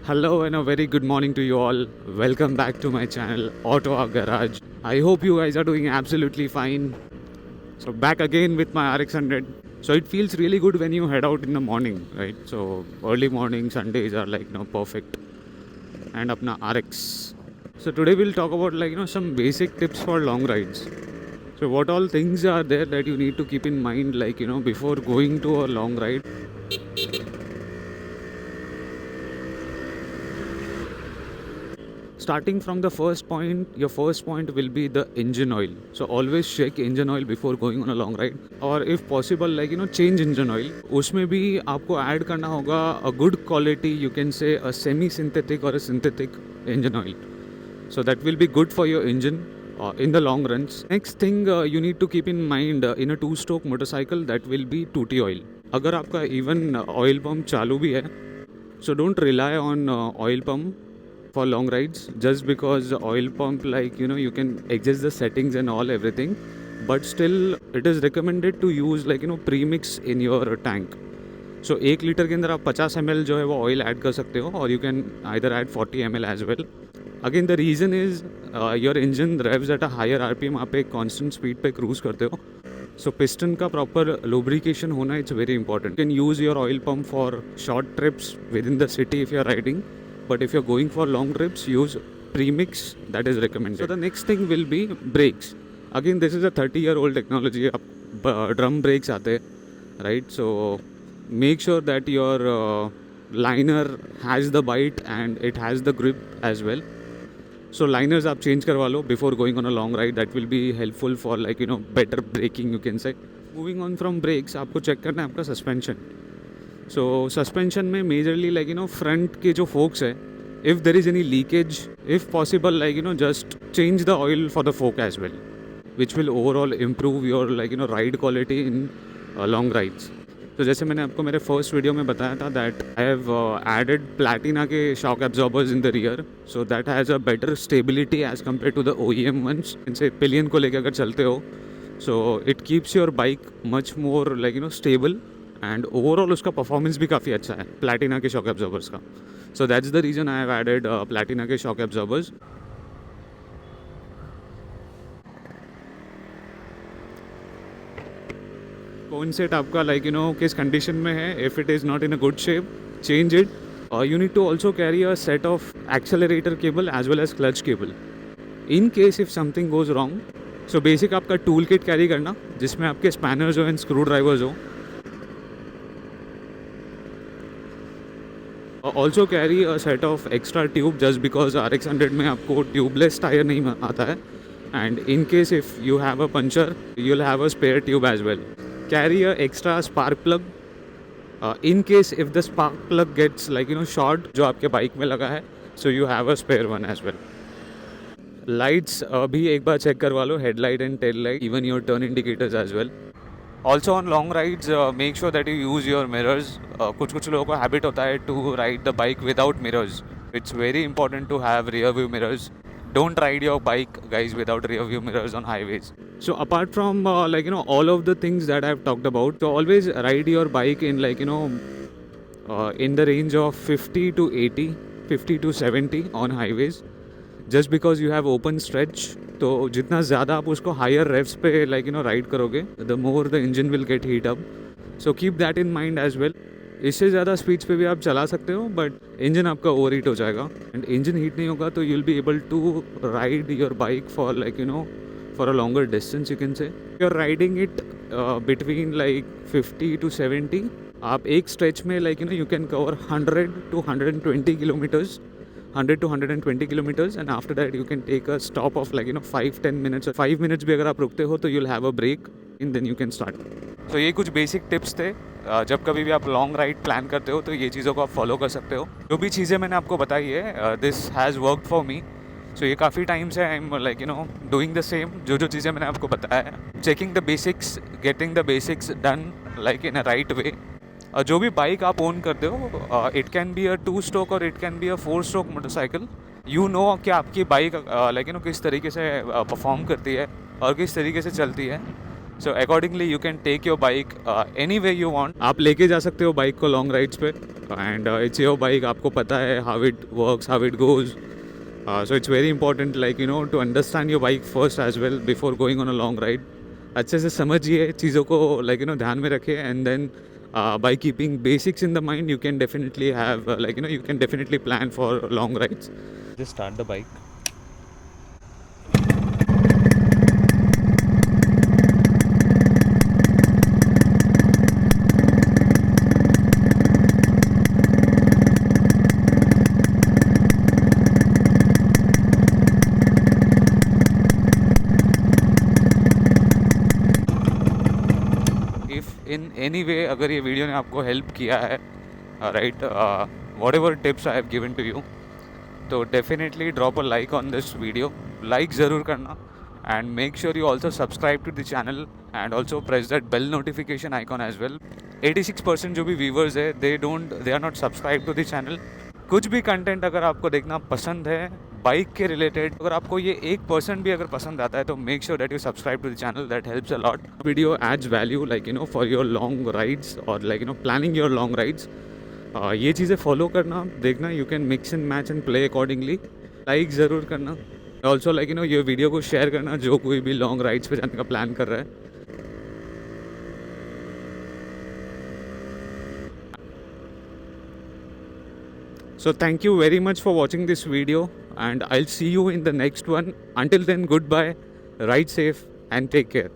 Hello and a very good morning to you all. Welcome back to my channel Auto Garage. I hope you guys are doing absolutely fine. So back again with my RX 100. So it feels really good when you head out in the morning, right? So early morning Sundays are perfect. And apna RX. So today we'll talk about some basic tips for long rides. So what all things are there that you need to keep in mind before going to a long ride. Starting from the first point, your first point will be the engine oil. So always check engine oil before going on a long ride, or if possible change engine oil. उसमें भी आपको add करना होगा a good quality, you can say a semi synthetic or a synthetic engine oil. So that will be good for your engine in the long runs. Next thing you need to keep in mind in a two-stroke motorcycle, that will be 2T oil. अगर आपका even oil pump चालू भी है, so don't rely on oil pump for long rides just because the oil pump you can adjust the settings and all everything, but still it is recommended to use premix in your tank. So 1 litre के अंदर आप 50 ml जो है वो oil add कर सकते हो, और you can either add 40 ml as well. Again the reason is your engine revs at a higher RPM. आप एक constant speed पे cruise करते हो, so piston का proper lubrication होना it's very important. You can use your oil pump for short trips within the city if you are riding, but if you're going for long trips, use premix, that is recommended. So the next thing will be brakes. Again this is a 30-year-old technology. Drum brakes आते हैं, right? So make sure that your liner has the bite and it has the grip as well. So liners आप change करवा लो before going on a long ride. That will be helpful for better braking, you can say. Moving on from brakes, आपको check करना है आपका suspension. So suspension में majorly front के जो forks है, if there is any leakage, if possible just change the oil for the fork as well, which will overall improve your ride quality in long rides. तो जैसे मैंने आपको मेरे first video में बताया था that I have added Platina के shock absorbers in the rear, so that has a better stability as compare to the OEM ones. इनसे पिलियन को लेकर अगर चलते हो, so it keeps your bike much more stable, and overall उसका performance भी काफ़ी अच्छा है प्लैटिना के शॉक एब्जॉर्बर्स का. So that's the reason I have added Platina के शॉक एब्जॉर्बर्स. कौन सेट आपका किस कंडीशन में है, if it is not in a good shape, change it. You need to also carry a set of accelerator cable as well as clutch cable in case if something goes wrong. So basic आपका tool kit carry करना जिसमें आपके spanners हो and screwdrivers हो. Also carry a set of extra tube just because RX 100 में आपको tubeless tyre नहीं आता है, and in case if you have a puncture you will have a spare tube as well. Carry a extra spark plug in case if the spark plug gets short जो आपके bike में लगा है, so you have a spare one as well. Lights भी एक बार check करवा लो, headlight and tail light, even your turn indicators as well. Also on long rides make sure that you use your mirrors. कुछ लोगों को habit होता है to ride the bike without mirrors. It's very important to have rear view mirrors. Don't ride your bike guys without rear view mirrors on highways. So apart from all of the things that I've talked about, so always ride your bike in in the range of 50 to 80, 50 to 70 on highways, just because you have open stretch. तो जितना ज़्यादा आप उसको higher revs पे ride करोगे, the more the engine will get heat up. So keep that in mind as well. इससे ज़्यादा speeds पे भी आप चला सकते हो, बट इंजन आपका ओवर हीट हो जाएगा, एंड इंजन हीट नहीं होगा तो you will be able to ride your bike for for a longer distance. You can say you are riding it between 50 to 70. आप एक स्ट्रेच में you can cover 100 to 120 kilometres, 100 to 120 kilometres, and after that you can take a stop of 5-10 minutes. 5 minutes भी अगर आप रुकते हो तो you will have a break and then you can start. तो ये कुछ बेसिक टिप्स थे. जब कभी भी आप लॉन्ग राइड प्लान करते हो तो ये चीज़ों को आप फॉलो कर सकते हो. जो भी चीज़ें मैंने आपको बताई है, this has worked for me. So ये काफ़ी टाइम से I am doing the same. जो चीज़ें मैंने आपको बताया है, checking the basics, getting the basics done in a right way. जो भी बाइक आप ओन करते हो, it can be a 2-stroke और it can be a 4-stroke motorcycle. You know कि आपकी बाइक किस तरीके से परफॉर्म करती है और किस तरीके से चलती है. So accordingly you can take your bike any way you want. आप लेके जा सकते हो बाइक को लॉन्ग राइड्स पे एंड इट्स योर बाइक. आपको पता है how it works, how it goes. So it's very important like you know to understand your bike first as well before going on a long ride. अच्छे से समझिए चीज़ों को, like you no ध्यान में रखिए and then by keeping basics in the mind you can definitely have like you know you can definitely plan for long rides. Just start the bike. In any way अगर ये video ने आपको help किया है, right, whatever tips I have given to you, तो definitely drop a like on this video. Like ज़रूर करना and make sure you also subscribe to the channel and also press that bell notification icon as well. 86% जो भी viewers है they are not subscribe to the channel. कुछ भी content अगर आपको देखना पसंद है बाइक के रिलेटेड, अगर आपको ये 1% भी अगर पसंद आता है तो make sure that you subscribe to the channel. That helps a lot. Video adds value like you know for your long rides और like you know planning your long rides. ये चीज़ें फॉलो करना, देखना. You can mix and match and play accordingly. Like ज़रूर करना. Also like you know ये video को share करना जो कोई भी लॉन्ग राइड्स पे जाने का प्लान कर रहा है. So thank you very much for watching this video and I'll see you in the next one. Until then, goodbye, ride safe and take care.